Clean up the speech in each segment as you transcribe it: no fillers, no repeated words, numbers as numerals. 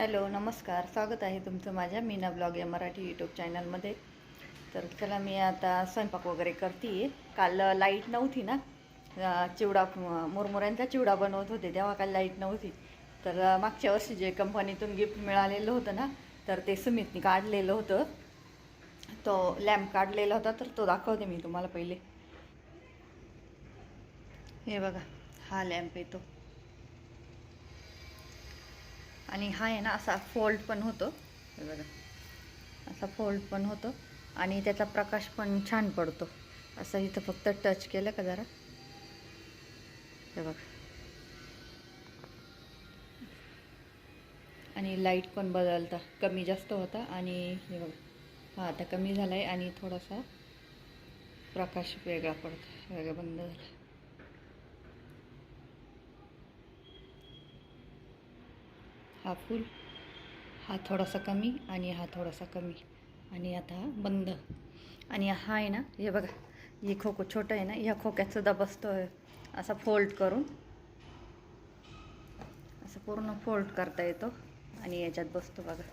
Hello नमस्कार, स्वागत आहे तुमचं माझ्या मीना ब्लॉग या मराठी यूट्यूब चॅनलमध्ये. तर चला मी आता स्वयंपाक वगैरे करते आहे. काल लाईट नव्हती ना, चिवडा मुरमुऱ्यांचा चिवडा बनवत होते तेव्हा काल लाईट नव्हती. तर मागच्या वर्षी जे कंपनीतून गिफ्ट मिळालेलं होतं ना, तर ते सुमितनी काढलेलं होतं. तो लॅम्प काढलेला होता, तर तो दाखवते मी तुम्हाला पहिले. हे बघा, हा लॅम्प येतो आणि हा आहे ना असा फोल्ड पण होतो. हे बघा, असा फोल्ड पण होतो आणि त्याचा प्रकाश पण छान पडतो. असं इथं फक्त टच केलं का जरा, हे बघा, आणि लाईट पण बदलता, कमी जास्त होता. आणि हे बघा, हा आता कमी झाला आहे आणि थोडासा प्रकाश वेगळा पडतो. हे बघा, बंद झाला. हा फुल, हा थोडासा कमी आणि हा थोडासा कमी, आणि आता बंद. आणि हा आहे ना, हे बघा, हे खोकं छोटं आहे ना, ह्या खोक्यात सुद्धा बसतो असा फोल्ड करून, असं पूर्ण फोल्ड करता येतो आणि याच्यात बसतो बघा.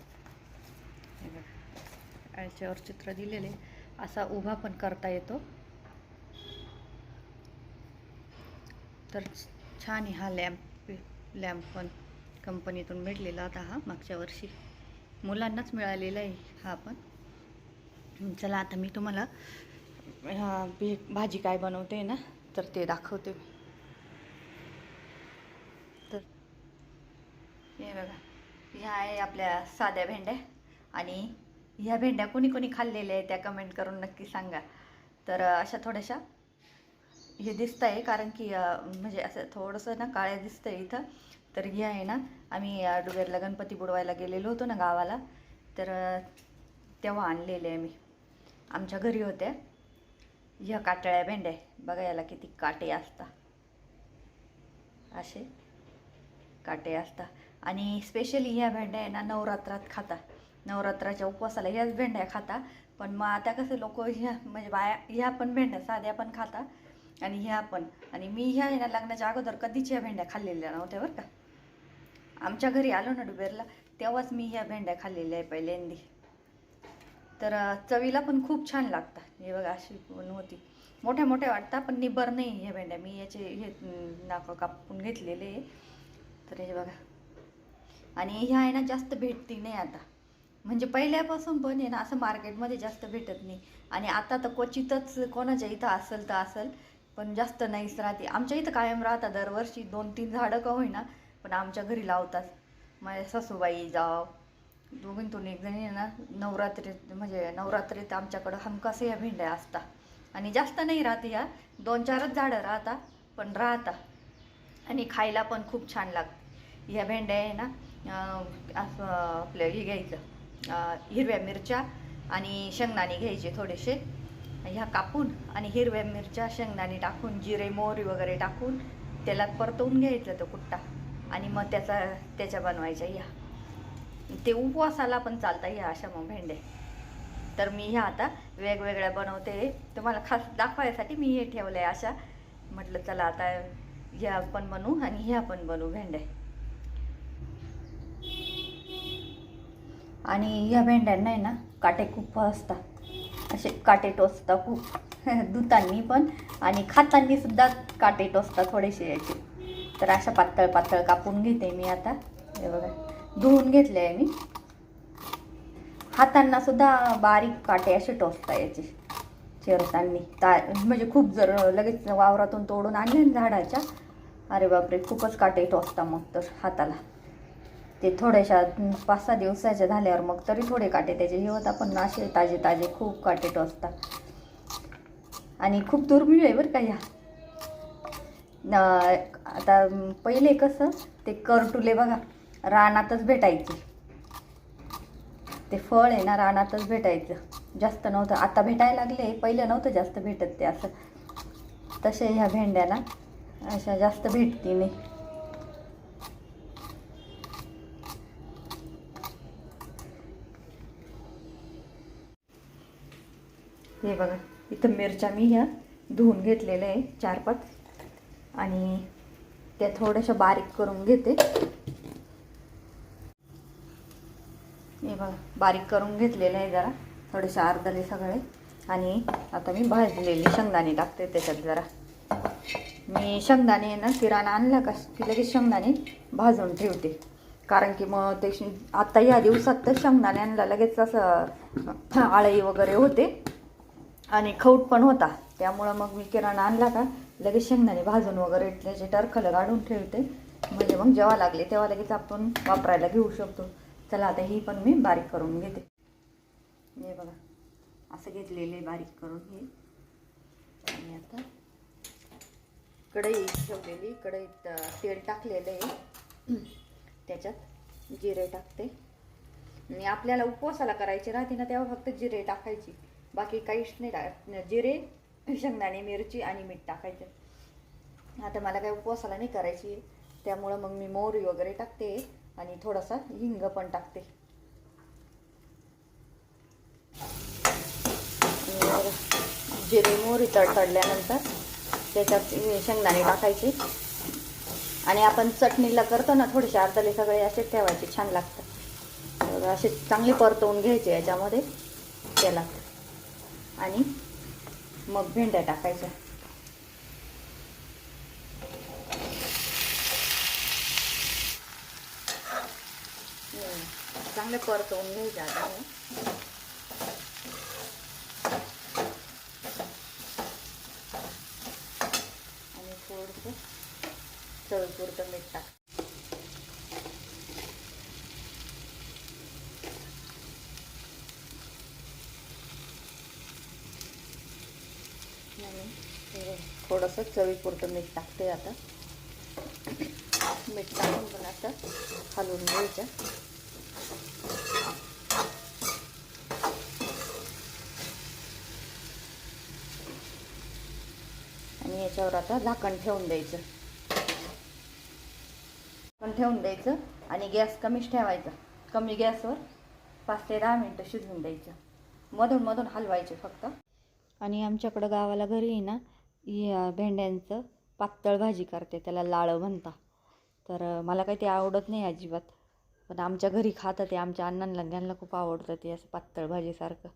हे बघा, याच्यावर चित्र दिलेले. असा उभा पण करता येतो. तर छान आहे हा लॅम्प पण कंपनीतून भेटलेला होता. हा मागच्या वर्षी मुलांनाच मिळालेला आहे हा पण. चला आता मी तुम्हाला भाजी काय बनवते ना, तर ते दाखवते. तर हे बघा, ह्या आहे आपल्या साध्या भेंड्या. आणि ह्या भेंड्या कोणी कोणी खाल्लेल्या आहे त्या कमेंट करून नक्की सांगा. तर अशा थोड्याशा हे दिसत आहे, कारण की म्हणजे असं थोडंसं ना काळ्या दिसतं आहे इथं. तर हे आहे ना, आम्ही डुबेरला गणपती बुडवायला गेलेलो होतो ना गावाला, तर तेव्हा आणलेले आहे मी. आमच्या घरी होत्या ह्या काटळ्या भेंड्या. बघा याला किती काटे असतात, असे काटे असतात. आणि स्पेशली ह्या भेंड्या आहे ना नवरात्रात खाता, नवरात्राच्या उपवासाला ह्याच भेंड्या खाता. पण मग आता कसं लोक ह्या म्हणजे बाया ह्या पण भेंड्या साध्या पण खाता आणि ह्या पण. आणि मी ह्या आहे ना लग्नाच्या अगोदर कधीच ह्या भेंड्या खाल्लेल्या नव्हत्या बरं का. आमच्या घरी आलो ना डुबेरला, तेव्हाच मी ह्या भेंड्या खाल्लेल्या आहे पहिल्यांदी. तर चवीला पण खूप छान लागतात. हे बघा, अशी पण होती, मोठ्या मोठ्या वाटतात पण निबर नाही ह्या भेंड्या. मी याचे हे नाकं कापून घेतलेले. तर हे बघा, आणि ह्या आहे ना जास्त भेटती नाही आता. म्हणजे पहिल्यापासून पण आहे ना असं मार्केटमध्ये जास्त भेटत नाही. आणि आता तर क्वचितच कोणाच्या इथं असेल तर असेल, पण जास्त नाहीच राहते. आमच्या इथं कायम राहतात, दरवर्षी 2-3 झाडं का होईना पण आमच्या घरी लावतात. माझ्या सासूबाई जाव दोघींतून एक जणी ना नवरात्रीत, म्हणजे नवरात्रीत आमच्याकडं हमखास या भेंड्या असतात. आणि जास्त नाही राहते, ह्या 2-4च झाडं राहतात पण राहतात. आणि खायला पण खूप छान लागतं. ह्या भेंड्या आहे ना असं आपलं हे घ्यायचं, हिरव्या मिरच्या आणि शेंगदाणे घ्यायचे थोडेसे, ह्या कापून, आणि हिरव्या मिरच्या शेंगदाणे टाकून जिरे मोहरी वगैरे टाकून तेलात परतवून घ्यायचं तो कुट्टा. आणि मग त्याच्या बनवायच्या ह्या. ते उपवासाला पण चालतं ह्या अशा मग भेंड्या. तर मी ह्या आता वेगवेगळ्या बनवते तुम्हाला खास दाखवायसाठी. मी हे ठेवलं आहे अशा, म्हटलं चला आता ह्या पण बनवू आणि ह्या पण बनवू भेंड्या. आणि ह्या भेंड्यांना आहे ना काटे खूप असतात, असे काटे टोचतात खूप धुतांनी पण आणि खातांनी सुद्धा काटे टोचतात थोडेसे याचे. तर अशा पातळ पातळ कापून घेते मी आता. हे बघा, धुवून घेतले आहे मी. हातांना सुद्धा बारीक काटे असे टोचतात याचे चिरतांनी. म्हणजे खूप जर लगेच वावरातून तोडून आणले ना झाडाच्या, अरे बापरे, खूपच काटे टोचतात मग तर हाताला. ते थोड्याशा 5-6 दिवसाच्या झाल्यावर मग तरी थोडे काटे त्याचे हे होतात, पण असे ताजे ताजे खूप काटे टोचतात. आणि खूप दुर्मिळ आहे बरं का ह्या. आता पहिले कसं ते करटुले बघा रानातच भेटायचे. ते फळ आहे ना रानातच भेटायचं, जास्त नव्हतं. आता भेटायला लागले, पहिलं नव्हतं जास्त भेटत ते असं. तसे ह्या भेंड्याला अशा जास्त भेटती नाही. हे बघा, इथं मिरच्या मी ह्या धुवून घेतलेल्या आहे 4-5, आणि त्या थोड्याशा बारीक करून घेते. हे बघा बारीक करून घेतलेले आहे जरा, थोडेसे अर्धले सगळे. आणि आता मी भाजलेली शेंगदाणे टाकते त्याच्यात जरा. मी शेंगदाणे ना किराणा आणला का की लगेच शेंगदाणे भाजून ठेवते, कारण की मग ते आता या दिवसात तर शेंगदाण्यांना लगेच असं आळी वगैरे होते आणि खौट पण होता. त्यामुळं मग मी किराणा आणला का लगेच शेंगदाणे भाजून वगैरे त्याचे टरखलं काढून ठेवते, म्हणजे मग जेव्हा लागले तेव्हा लगेच आपण वापरायला घेऊ शकतो. चला आता ही पण मी बारीक करून घेते. हे बघा असं घेतलेले बारीक करून हे. आणि आता कढई ठेवलेली, कढईत तेल टाकलेलं आहे, त्याच्यात जिरे टाकते. आणि आपल्याला उपवासाला करायची राहते ना तेव्हा फक्त जिरे टाकायची, बाकी काहीच नाही टाक. जिरे, शेंगदाणे, मिरची आणि मीठ टाकायचं. आता मला काही उपवासाला नाही करायची, त्यामुळं मग मी मोहरी वगैरे टाकते आणि थोडासा हिंग पण टाकते. जिरे मोहरी तडतडल्यानंतर त्याच्यात शेंगदाणे टाकायचे. आणि आपण चटणीला करतो ना थोडेसे अर्धले सगळे असे ठेवायचे, छान लागतात. असे चांगले परतवून घ्यायचे याच्यामध्ये त्याला. आणि मग भेंड्या टाकायच्या. चांगले परतवून घ्यायचे आता. आणि थोडंसं चवीपुरतं मीठ टाक. थोडंसं चवीपुरतं मीठ टाकते आता. मीठ टाकून पण आता हलवून घ्यायचं. आणि याच्यावर आता झाकण ठेवून द्यायचं. आणि गॅस कमीच ठेवायचा. कमी गॅसवर 5 ते 10 मिनटं शिजवून द्यायचं. मधून मधून हलवायचे फक्त. आणि आमच्याकडं गावाला घरी आहे ना या भेंड्यांचं पातळ भाजी करते, त्याला लाळं म्हणता. तर मला काही ते आवडत नाही अजिबात, पण आमच्या घरी खातात ते. आमच्या अण्णांना त्यांना खूप आवडतं ते असं पातळ भाजीसारखं.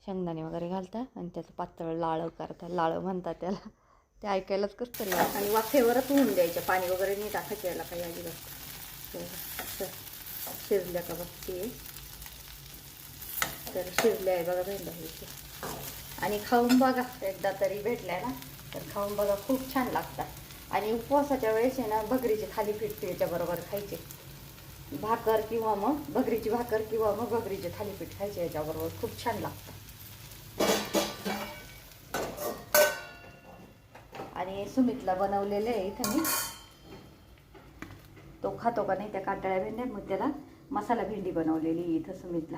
शेंगदाणे वगैरे घालतात आणि त्याचं पातळ लाळं करतात, लाळं म्हणतात त्याला. ते ऐकायलाच कसं तरी. आणि वाफेवरच होऊन द्यायचं, पाणी वगैरे नाही टाकायचं याला काही अजिबात. शिजल्या का बघते, तर शिजले आहे बघा भेंड्या हे. आणि खाऊन बघा एकदा तरी भेटल्या ना, तर खाऊन बघा, खूप छान लागतात. आणि उपवासाच्या वेळेस आहे ना भगरीचे थालीपीठ याच्याबरोबर खायचे. भाकर किंवा मग भगरीची भाकर किंवा मग भगरीचे थालीपीठ खायचे याच्याबरोबर, खूप छान लागतं. आणि सुमितला बनवलेले आहे इथं मी. तो खातो का नाही त्या काटाळ्या भेंड्या, मग त्याला मसाला भेंडी बनवलेली इथं सुमितला.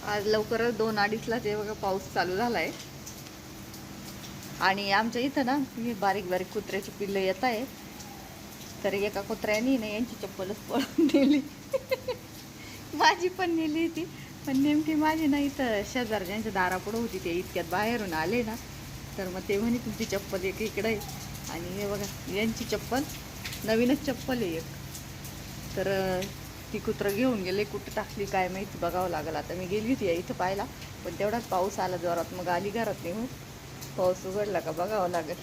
आज लवकरच 2-2:30ला ते बघा पाऊस चालू झालाय. आणि आमच्या इथं ना बारीक बारीक कुत्र्याची पिल्लं येत आहे. तर एका कुत्र्याने ना यांची चप्पलच पळून नेली. माझी पण नेली ती, पण नेमकी माझी ना इथं शेजारच्या दारापुढं होती. ते इतक्यात बाहेरून आले ना, तर मग ते म्हणे तुमची चप्पल एक इकडं आहे. आणि हे बघा यांची चप्पल, नवीनच चप्पल आहे एक. तर ती कुत्रं घेऊन गेले, कुठं टाकली काय माहिती, बघावं लागलं. आता मी गेली होती इथं पाहायला, पण तेवढाच पाऊस आला जोरात, मग आली घरात निघून. पाऊस उघडला का बघावं लागेल.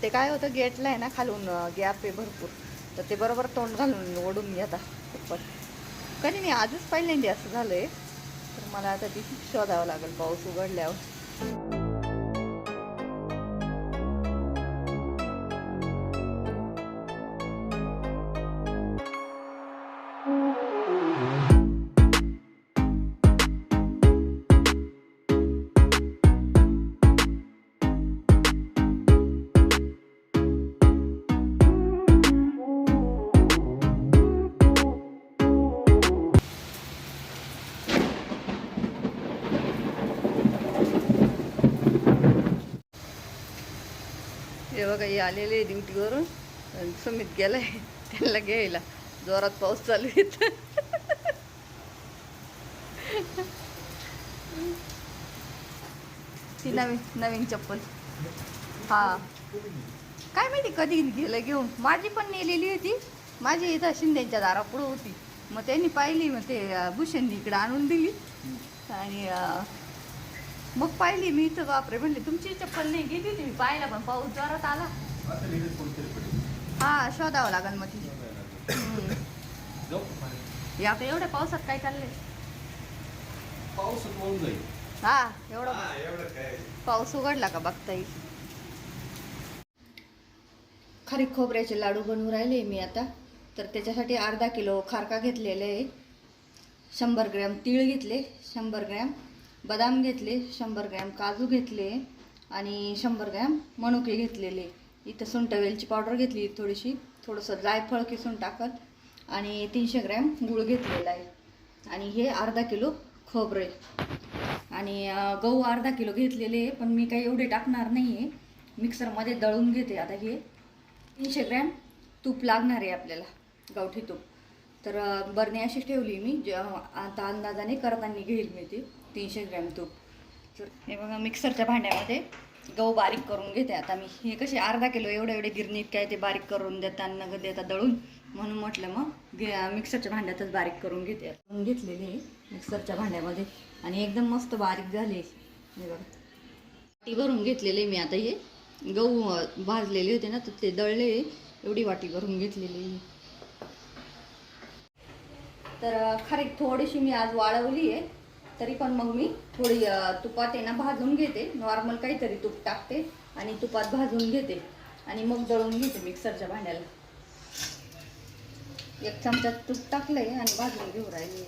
ते काय होतं, गेटला आहे ना खालून गॅप आहे भरपूर, तर ते बरोबर तोंड घालून ओढून घेतात चप्पल. कधी नाही, आजच पहिल्यांदा असं झालं आहे. तर मला आता ती शोधावं लागेल पाऊस उघडल्यावर. हे बघा हे आलेले ड्युटीवरून, सुमित गेलाय त्यांना घ्यायला. जोरात पाऊस चालू आहे. ती नवीन चप्पल. हा काय माहिती कधी गेलं घेऊन. माझी पण नेलेली होती. माझी इथं शिंद्यांच्या दारापुढं होती. मग त्यांनी पाहिली, मग ते भूषणनी इकडे आणून दिली. आणि मग पाहिली मी इथं. बापरे म्हणले तुमची चप्पल नाही. गेली होती मी पाहिला, पण पाऊस जोरात आला. हा शोधावं लागेल मग ती. आता एवढ्या पावसात काय चाललंय? पाऊस होऊन जाईल. हा एवढं पाऊस उघडला का बघता येईल. खारीक खोबऱ्याचे लाडू बनवून राहिले मी आता. तर त्याच्यासाठी अर्धा किलो खारका घेतलेले आहे, 100 ग्रॅम तीळ घेतले, 100 ग्रॅम बदाम घेतले, 100 ग्रॅम काजू घेतले आणि 100 ग्रॅम मनुके घेतलेले. इथं सुंठ वेलची पावडर घेतली थोडीशी, थोडंसं जायफळ किसून टाकत आणि 300 ग्रॅम गूळ घेतलेला आहे. आणि हे अर्धा किलो खोबरे आणि गहू अर्धा किलो घेतलेले आहे. पण मी काही एवढे टाकणार नाही आहे, मिक्सरमध्ये दळून घेते. आता हे 300 ग्रॅम तूप लागणार आहे आपल्याला, गावठी तूप. तर बरणी अशी ठेवली मी, आता अंदाजाने करताना घेईल मी ती 300 ग्रॅम तूप. तर हे बघा मिक्सरच्या भांड्यामध्ये गहू बारीक करून घेते आता मी. हे कसे अर्धा किलो एवढे गिरणीत काय ते बारीक करून देता दळून, म्हणून म्हटलं मग मिक्सरच्या भांड्यातच बारीक करून घेते. घेतलेले मिक्सरच्या भांड्यामध्ये आणि एकदम मस्त बारीक झाले. हे बघा वाटी भरून घेतलेले मी. आता हे गहू भाजलेले होते ना, तर ते दळले, एवढी वाटी भरून घेतलेली. तर खारीक थोडीशी मी आज वाळवली आहे, तरी पण मग मी थोडी तुपात आहे ना भाजून घेते. नॉर्मल काहीतरी तूप टाकते आणि तुपात भाजून घेते आणि मग दळून घेते मिक्सरच्या भांड्याला. 1 चमचा तूप टाकलंय आणि भाजून घेऊ राहिली.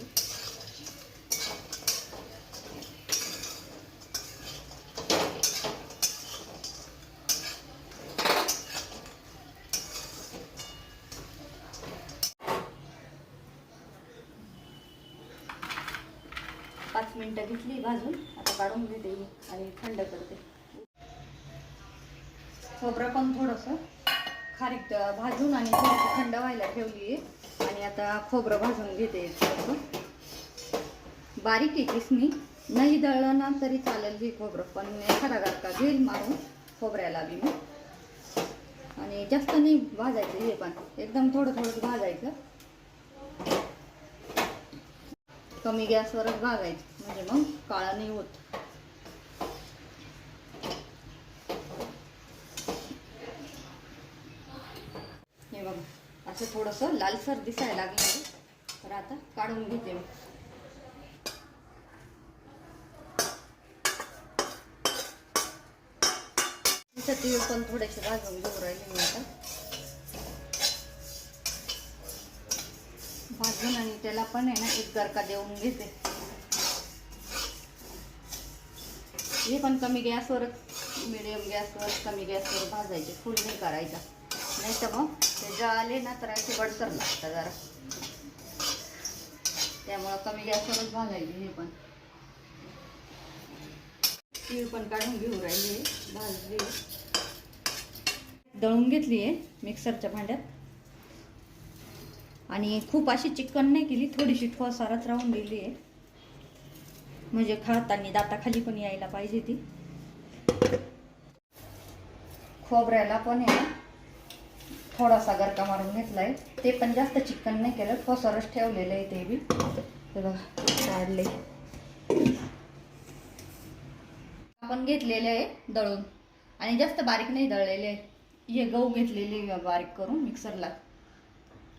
पाच मिनिटं घेतली भाजून. आता काढून घेते आणि थंड करते. खोबरं पण थोडंसं खारीक भाजून आणि थोडंसं थंड व्हायला ठेवली आहे. आणि आता खोबरं भाजून घेते. थोडंसं बारीक आहे किसणी, नाही दळलं ना तरी चालेल हे खोबरं, पण एखादा गारका घेईल मारून खोबऱ्याला बी मी. आणि जास्त नाही भाजायचं, हे पण एकदम थोडं भाजायचं. कमी गॅसवरच भाजायचं, म्हणजे मग काळा नाही होत. हे बघा असं थोडंसं लालसर दिसायला लागलं. तर आता काढून घेते मी. तिथं तीळ पण थोडेसे भाजून घेऊन राहिले मी आता. भाजून आणि त्याला पण आहे ना एक गरका देऊन घेते. हे पण कमी गॅसवरच, मिडियम गॅसवर, कमी गॅसवर भाजायचे, फुल नाही करायचा. नाही तर मग ते जळाले ना तर असे बडसर लागतात जरा. त्यामुळं कमी गॅसवरच भाजायचे. हे पण तीळ पण काढून घेऊ राहिली, भाजली, दळून घेतली आहे मिक्सरच्या भांड्यात. आणि खूप अशी चिकन नाही केली, थोडीशी ठोसारच राहून दिली आहे, म्हणजे खाताना दाताखाली पण यायला पाहिजे ती. खोबऱ्याला पण आहे ना थोडासा गरका मारून घेतलाय, ते पण जास्त चिकन नाही केलं, ठोसारच ठेवलेलं आहे ते बी. हे बघा काढले. आपण घेतलेले आहे दळून आणि जास्त बारीक नाही दळलेले आहे. हे गहू घेतलेले बारीक करून मिक्सरला.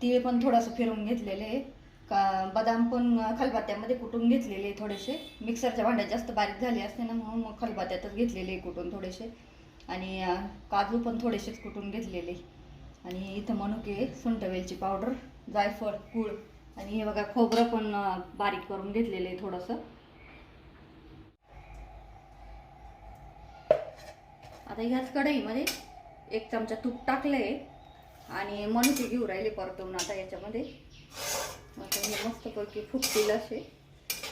तीळ पण थोडंसं फिरून घेतलेले आहे. बदाम पण खलबत्त्यामध्ये कुटून घेतलेले थोडेसे. मिक्सरच्या भांड्यात जास्त बारीक झाले असते ना, म्हणून मग खलबत्त्यातच घेतलेले कुटून थोडेसे. आणि काजू पण थोडेसेच कुटून घेतलेले. आणि इथं मनुके, सुंठ वेलची पावडर, जायफळ, गूळ आणि हे बघा खोबरं पण बारीक करून घेतलेलं आहे थोडंसं. आता ह्याच कढईमध्ये 1 चमचा तूप टाकलंय आणि मनुके घेऊ राहिले परतवून आता याच्यामध्ये. आता हे मस्तपैकी फुटतील असे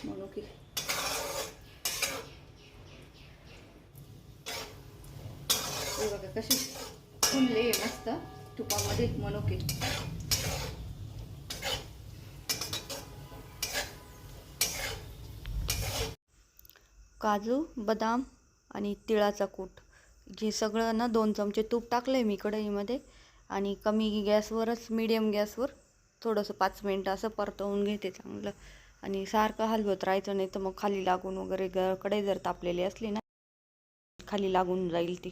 मनुके. हे बघा कसे फुलले मस्त तुपामध्ये मनुके. काजू, बदाम आणि तिळाचा कूट हे सगळं ना 2 चमचे तूप टाकलं आहे मी कढईमध्ये आणि कमी गॅसवरच मीडियम गॅसवर थोडंसं 5 मिनटं असं परतवून घेते चांगलं. आणि सारखं हलवत राहायचं, नाही तर मग खाली लागून वगैरे कढई जर तापलेली असली ना खाली लागून जाईल ती.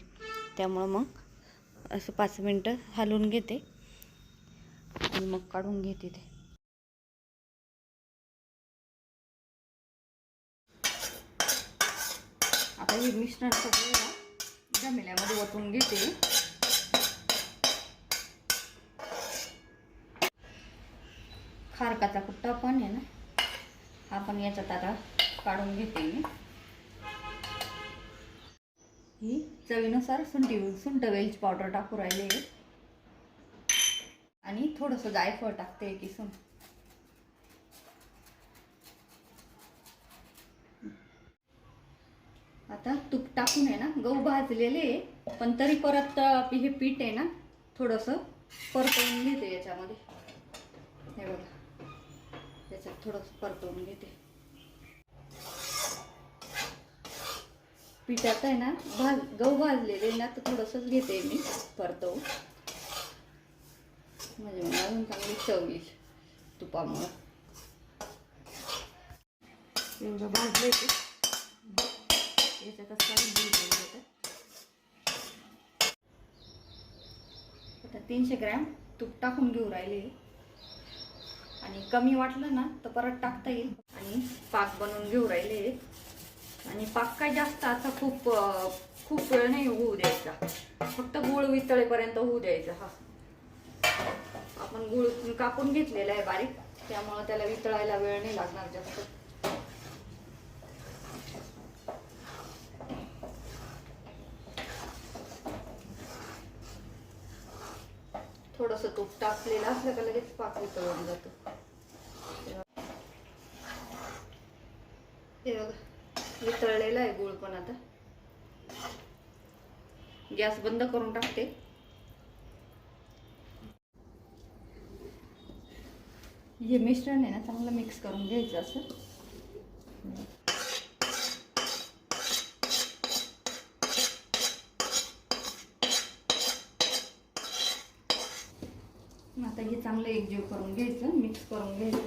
त्यामुळं मग असं 5 मिनटं हलवून घेते आणि मग काढून घेते ते. आता हे मिश्रण सगळं जमिल्यामध्ये ओतून घेते. खारकाचा कुट्टा पण आहे ना, हा पण याच्यात आता काढून घेते मी. ही चवीनुसार सुंठ वेलची पावडर टाकू राहिले आणि थोडंसं जायफळ टाकते किसून. आता तूप टाकून आहे ना गहू भाजलेले, पण तरी परत हे पीठ आहे ना थोडंसं परतवून घेते याच्यामध्ये. हे बघा, याच्यात थोडंसं परतवून घेते. पिठात आहे ना गहू भाजलेले ना तर थोडंसंच घेते मी परतवून, म्हणजे मला अजून चांगली चव येईल तुपामुळं. एवढं भाजले ते याच्यातच काढून घेते. आता 300 ग्रॅम तूप टाकून घेऊ राहिले आणि कमी वाटलं ना तर परत टाकता येईल. आणि पाक बनवून घेऊ राहिले आणि पाक काय जास्त आता खूप वेळ नाही होऊ द्यायचा, फक्त गूळ वितळेपर्यंत होऊ द्यायचा. हा आपण गूळ कापून घेतलेला आहे बारीक, त्यामुळे त्याला वितळायला वेळ नाही लागणार जास्त. थोडंसं तूप टाकलेलं असलं का लगेच पाक वितळून जातो. हे बघा, वितळलेला आहे गूळ पण. आता गॅस बंद करून टाकते. हे मिश्रण आहे ना चांगलं मिक्स करून घ्यायचं असं. आता हे चांगलं एकजीव करून घ्यायचं, मिक्स करून घ्यायचं.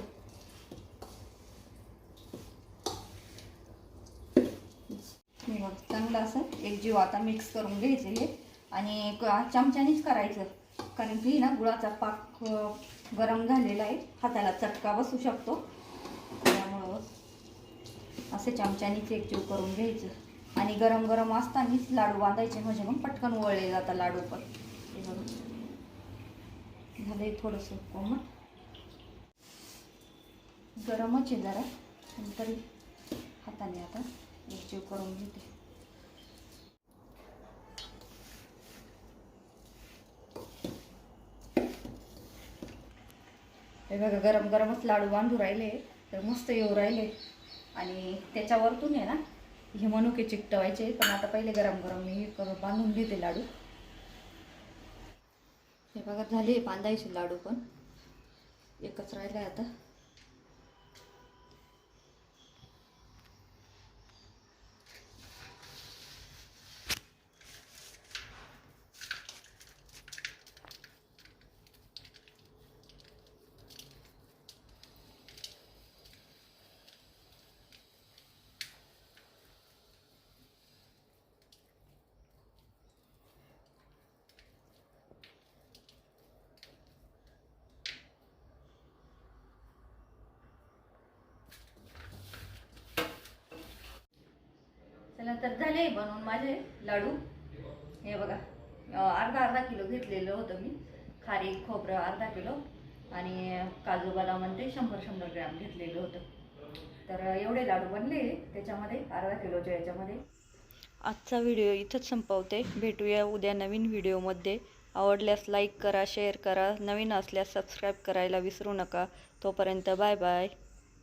चांगलं असं एकजीव आता मिक्स करून घ्यायचं हे. आणि चमच्यानेच करायचं, कारण की ना गुळाचा पाक गरम झालेला आहे, हाताला चटका बसू शकतो. त्यामुळं असे चमच्यानेच एकजीव करून घ्यायचं. आणि गरम गरम असतानाच लाडू बांधायचे, म्हणजे मग पटकन वळले जातात लाडू पण. झालंय थोडंसं कोमट, गरमच आहे जरा, तरी हाताने आता एकजीव करून घेते. हे बघा, गरम गरमच लाडू बांधू राहिले तर मस्त येऊ राहिले. आणि त्याच्यावरतून आहे ना हे मनुके चिकटवायचे, पण आता पहिले गरम गरम मी बांधून घेते लाडू. हे बघा, झाले बांधायचे लाडू, पण एकच राहिलाय आता. चला तर झाले बनवून माझे लाडू. हे बघा, अर्धा किलो घेतलेलं होतं मी. खारीक खोबरं अर्धा किलो आणि काजू बदाम ते 100 ग्रॅम घेतलेलं होतं. तर एवढे लाडू बनले त्याच्यामध्ये, अर्धा किलोच्या याच्यामध्ये. आजचा व्हिडिओ इथंच संपवते. भेटूया उद्या नवीन व्हिडिओमध्ये. आवडल्यास लाईक करा, शेअर करा, नवीन असल्यास सबस्क्राईब करायला विसरू नका. तोपर्यंत बाय बाय.